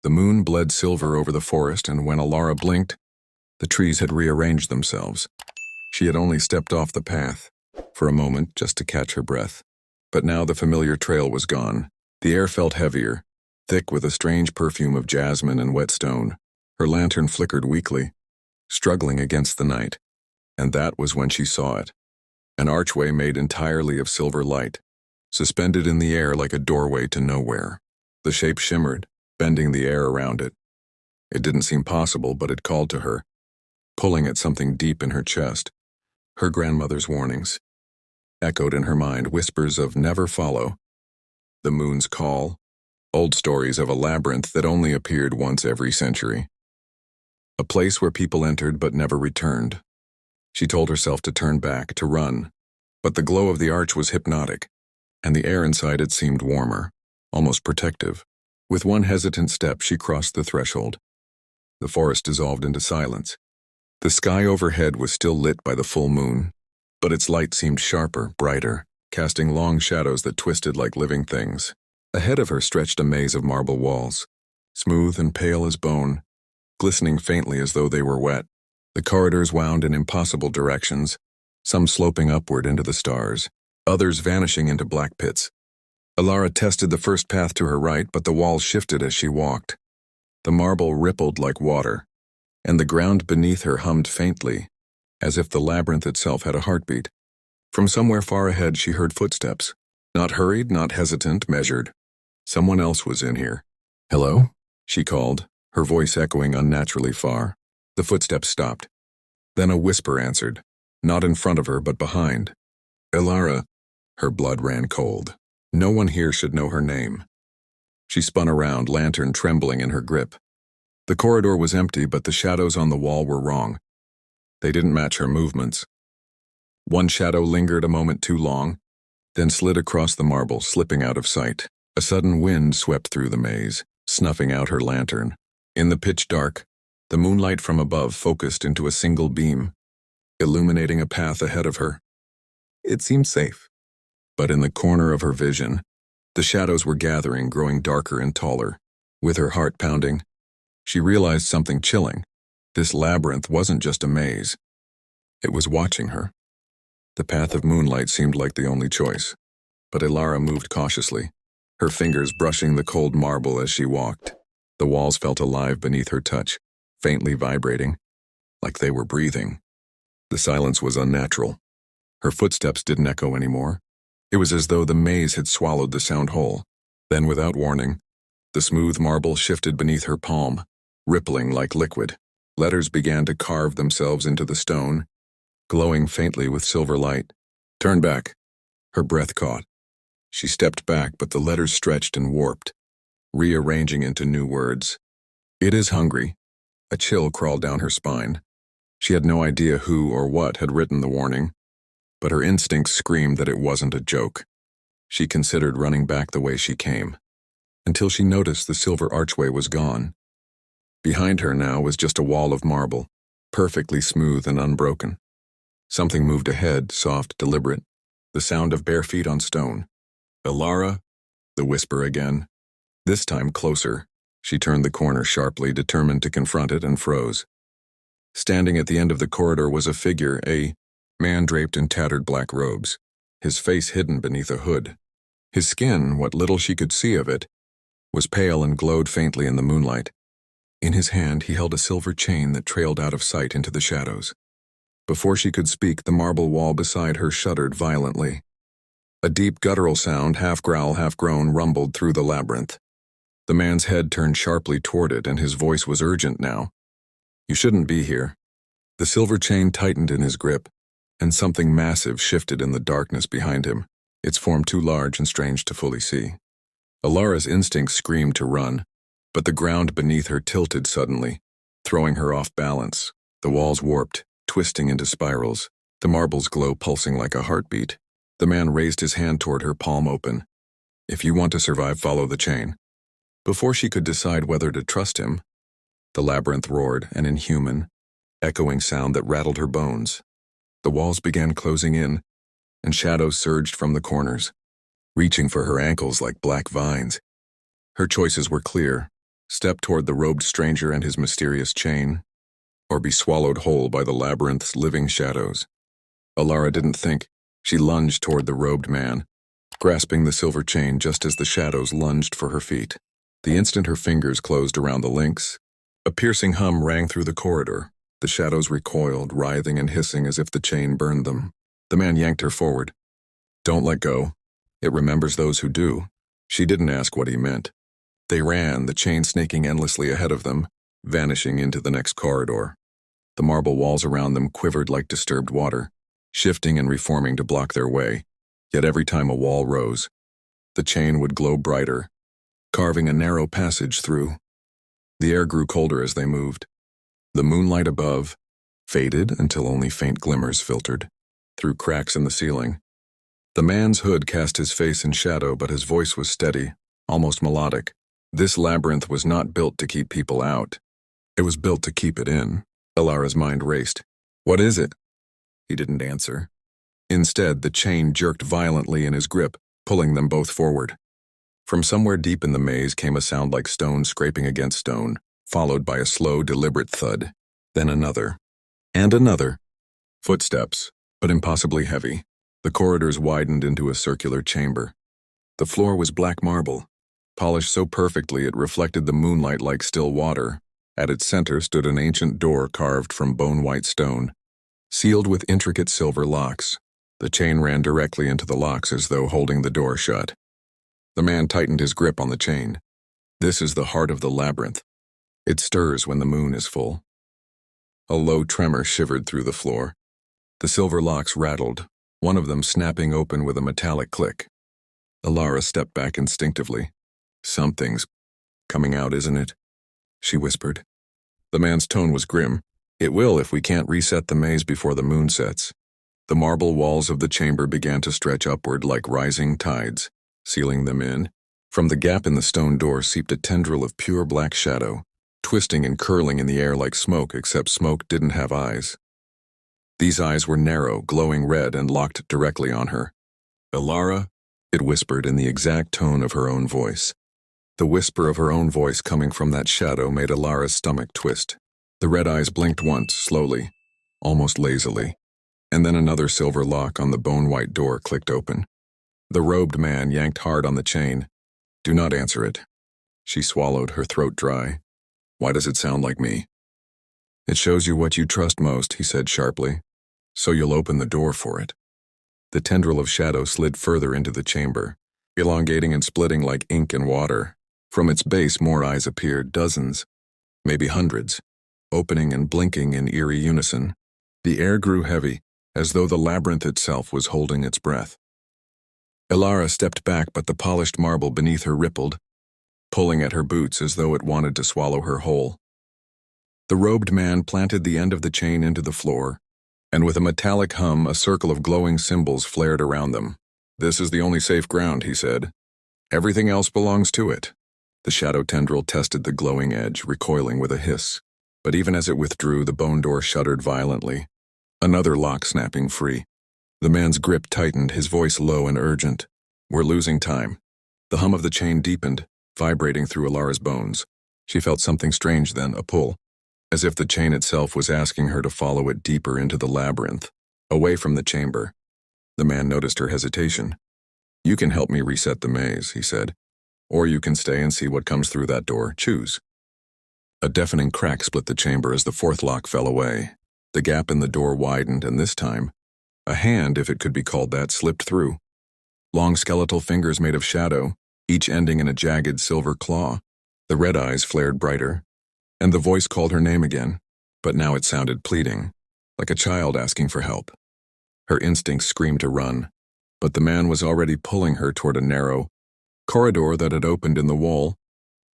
The moon bled silver over the forest, and when Alara blinked, the trees had rearranged themselves. She had only stepped off the path, for a moment just to catch her breath. But now the familiar trail was gone. The air felt heavier, thick with a strange perfume of jasmine and wet stone. Her lantern flickered weakly, struggling against the night, and that was when she saw it. An archway made entirely of silver light, suspended in the air like a doorway to nowhere. The shape shimmered, bending the air around it. It didn't seem possible, but it called to her, pulling at something deep in her chest. Her grandmother's warnings echoed in her mind, whispers of never follow, the moon's call, old stories of a labyrinth that only appeared once every century. A place where people entered but never returned. She told herself to turn back, to run, but the glow of the arch was hypnotic, and the air inside it seemed warmer, almost protective. With one hesitant step, she crossed the threshold. The forest dissolved into silence. The sky overhead was still lit by the full moon, but its light seemed sharper, brighter, casting long shadows that twisted like living things. Ahead of her stretched a maze of marble walls, smooth and pale as bone, glistening faintly as though they were wet. The corridors wound in impossible directions, some sloping upward into the stars, others vanishing into black pits. Alara tested the first path to her right, but the walls shifted as she walked. The marble rippled like water, and the ground beneath her hummed faintly, as if the labyrinth itself had a heartbeat. From somewhere far ahead she heard footsteps, not hurried, not hesitant, measured. Someone else was in here. "Hello?" she called, her voice echoing unnaturally far. The footsteps stopped. Then a whisper answered, not in front of her but behind. "Alara." Her blood ran cold. No one here should know her name. She spun around, lantern trembling in her grip. The corridor was empty, but the shadows on the wall were wrong. They didn't match her movements. One shadow lingered a moment too long, then slid across the marble, slipping out of sight. A sudden wind swept through the maze, snuffing out her lantern. In the pitch dark, the moonlight from above focused into a single beam, illuminating a path ahead of her. It seemed safe. But in the corner of her vision, the shadows were gathering, growing darker and taller. With her heart pounding, she realized something chilling. This labyrinth wasn't just a maze. It was watching her. The path of moonlight seemed like the only choice, but Alara moved cautiously, her fingers brushing the cold marble as she walked. The walls felt alive beneath her touch, faintly vibrating, like they were breathing. The silence was unnatural. Her footsteps didn't echo anymore. It was as though the maze had swallowed the sound whole. Then, without warning, the smooth marble shifted beneath her palm, rippling like liquid. Letters began to carve themselves into the stone, glowing faintly with silver light. "Turn back." Her breath caught. She stepped back, but the letters stretched and warped, rearranging into new words. "It is hungry." A chill crawled down her spine. She had no idea who or what had written the warning, but her instincts screamed that it wasn't a joke. She considered running back the way she came, until she noticed the silver archway was gone. Behind her now was just a wall of marble, perfectly smooth and unbroken. Something moved ahead, soft, deliberate, the sound of bare feet on stone. "Alara?" The whisper again. This time closer. She turned the corner sharply, determined to confront it, and froze. Standing at the end of the corridor was a figure, a man draped in tattered black robes, his face hidden beneath a hood. His skin, what little she could see of it, was pale and glowed faintly in the moonlight. In his hand he held a silver chain that trailed out of sight into the shadows. Before she could speak, the marble wall beside her shuddered violently. A deep guttural sound, half growl, half groan, rumbled through the labyrinth. The man's head turned sharply toward it, and his voice was urgent now. "You shouldn't be here." The silver chain tightened in his grip, and something massive shifted in the darkness behind him, its form too large and strange to fully see. Alara's instincts screamed to run, but the ground beneath her tilted suddenly, throwing her off balance. The walls warped, twisting into spirals, the marble's glow pulsing like a heartbeat. The man raised his hand toward her, palm open. "If you want to survive, follow the chain." Before she could decide whether to trust him, the labyrinth roared, an inhuman, echoing sound that rattled her bones. The walls began closing in, and shadows surged from the corners, reaching for her ankles like black vines. Her choices were clear: step toward the robed stranger and his mysterious chain, or be swallowed whole by the labyrinth's living shadows. Alara didn't think. She lunged toward the robed man, grasping the silver chain just as the shadows lunged for her feet. The instant her fingers closed around the links, a piercing hum rang through the corridor. The shadows recoiled, writhing and hissing as if the chain burned them. The man yanked her forward. "Don't let go. It remembers those who do." She didn't ask what he meant. They ran, the chain snaking endlessly ahead of them, vanishing into the next corridor. The marble walls around them quivered like disturbed water, shifting and reforming to block their way. Yet every time a wall rose, the chain would glow brighter, carving a narrow passage through. The air grew colder as they moved. The moonlight above faded until only faint glimmers filtered through cracks in the ceiling. The man's hood cast his face in shadow, but his voice was steady, almost melodic. This labyrinth was not built to keep people out. It was built to keep it in. Alara's mind raced. "What is it?" He didn't answer. Instead, the chain jerked violently in his grip, pulling them both forward. From somewhere deep in the maze came a sound like stone scraping against stone, followed by a slow, deliberate thud. Then another. And another. Footsteps, but impossibly heavy. The corridors widened into a circular chamber. The floor was black marble, polished so perfectly it reflected the moonlight like still water. At its center stood an ancient door carved from bone-white stone, sealed with intricate silver locks. The chain ran directly into the locks as though holding the door shut. The man tightened his grip on the chain. This is the heart of the labyrinth. It stirs when the moon is full. A low tremor shivered through the floor. The silver locks rattled, one of them snapping open with a metallic click. Alara stepped back instinctively. "Something's coming out, isn't it?" she whispered. The man's tone was grim. "It will if we can't reset the maze before the moon sets." The marble walls of the chamber began to stretch upward like rising tides, sealing them in. From the gap in the stone door seeped a tendril of pure black shadow, twisting and curling in the air like smoke, except smoke didn't have eyes. These eyes were narrow, glowing red, and locked directly on her. "Alara," it whispered in the exact tone of her own voice. The whisper of her own voice coming from that shadow made Alara's stomach twist. The red eyes blinked once, slowly, almost lazily, and then another silver lock on the bone-white door clicked open. The robed man yanked hard on the chain. "Do not answer it." She swallowed, her throat dry. "Why does it sound like me?" "It shows you what you trust most," he said sharply. "So you'll open the door for it." The tendril of shadow slid further into the chamber, elongating and splitting like ink and water. From its base more eyes appeared, dozens, maybe hundreds, opening and blinking in eerie unison. The air grew heavy, as though the labyrinth itself was holding its breath. Alara stepped back, but the polished marble beneath her rippled, pulling at her boots as though it wanted to swallow her whole. The robed man planted the end of the chain into the floor, and with a metallic hum, a circle of glowing symbols flared around them. "This is the only safe ground," he said. "Everything else belongs to it." The shadow tendril tested the glowing edge, recoiling with a hiss. But even as it withdrew, the bone door shuddered violently, another lock snapping free. The man's grip tightened, his voice low and urgent. "We're losing time." The hum of the chain deepened, vibrating through Alara's bones. She felt something strange then, a pull, as if the chain itself was asking her to follow it deeper into the labyrinth, away from the chamber. The man noticed her hesitation. "You can help me reset the maze," he said. "Or you can stay and see what comes through that door. Choose." A deafening crack split the chamber as the fourth lock fell away. The gap in the door widened, and this time, a hand, if it could be called that, slipped through. Long skeletal fingers made of shadow, each ending in a jagged silver claw. The red eyes flared brighter, and the voice called her name again, but now it sounded pleading, like a child asking for help. Her instincts screamed to run, but the man was already pulling her toward a narrow corridor that had opened in the wall,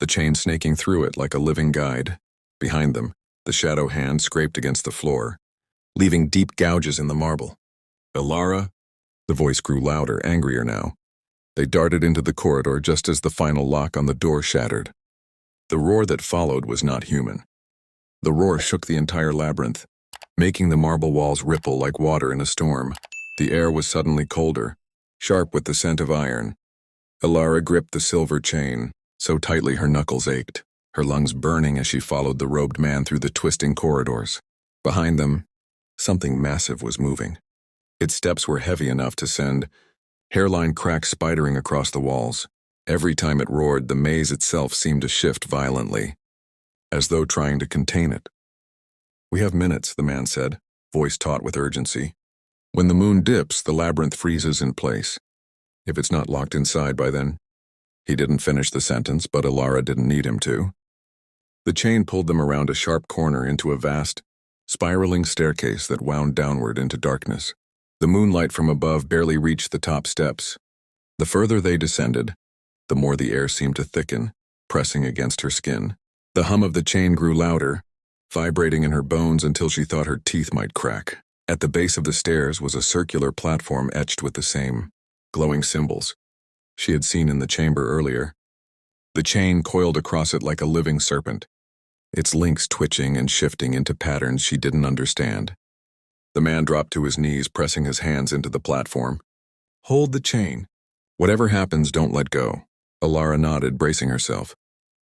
the chain snaking through it like a living guide. Behind them, the shadow hand scraped against the floor, leaving deep gouges in the marble. "Alara?" The voice grew louder, angrier now. They darted into the corridor just as the final lock on the door shattered. The roar that followed was not human. The roar shook the entire labyrinth, making the marble walls ripple like water in a storm. The air was suddenly colder, sharp with the scent of iron. Alara gripped the silver chain, so tightly her knuckles ached. her lungs burning as she followed the robed man through the twisting corridors. Behind them, something massive was moving. Its steps were heavy enough to send hairline cracks spidering across the walls. Every time it roared, the maze itself seemed to shift violently, as though trying to contain it. "We have minutes," the man said, voice taut with urgency. "When the moon dips, the labyrinth freezes in place. If it's not locked inside by then." He didn't finish the sentence, but Alara didn't need him to. The chain pulled them around a sharp corner into a vast, spiraling staircase that wound downward into darkness. The moonlight from above barely reached the top steps. The further they descended, the more the air seemed to thicken, pressing against her skin. The hum of the chain grew louder, vibrating in her bones until she thought her teeth might crack. At the base of the stairs was a circular platform etched with the same glowing symbols she had seen in the chamber earlier. The chain coiled across it like a living serpent, its links twitching and shifting into patterns she didn't understand. The man dropped to his knees, pressing his hands into the platform. "Hold the chain. Whatever happens, don't let go." Alara nodded, bracing herself.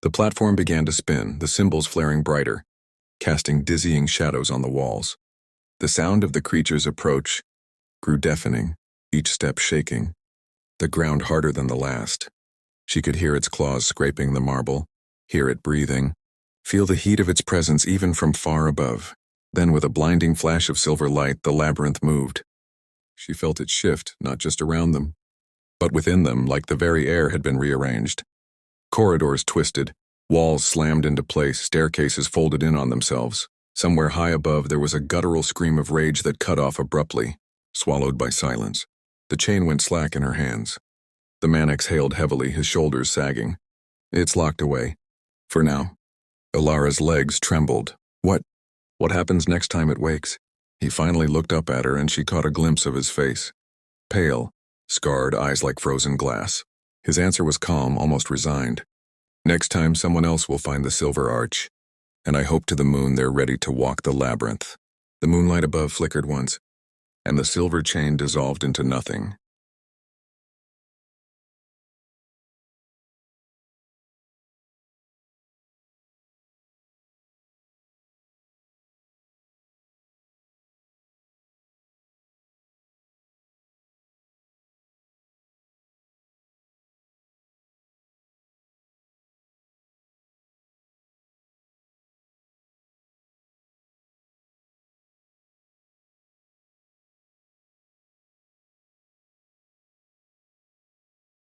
The platform began to spin, the symbols flaring brighter, casting dizzying shadows on the walls. The sound of the creature's approach grew deafening, each step shaking, the ground harder than the last. She could hear its claws scraping the marble, hear it breathing, feel the heat of its presence even from far above. Then, with a blinding flash of silver light, the labyrinth moved. She felt it shift, not just around them, but within them, like the very air had been rearranged. Corridors twisted, walls slammed into place, staircases folded in on themselves. Somewhere high above, there was a guttural scream of rage that cut off abruptly, swallowed by silence. The chain went slack in her hands. The man exhaled heavily, his shoulders sagging. "It's locked away. For now." Alara's legs trembled. What happens next time it wakes?" He finally looked up at her, and she caught a glimpse of his face. Pale, scarred, eyes like frozen glass. His answer was calm, almost resigned. "Next time, someone else will find the silver arch. And I hope to the moon they're ready to walk the labyrinth." The moonlight above flickered once, and the silver chain dissolved into nothing.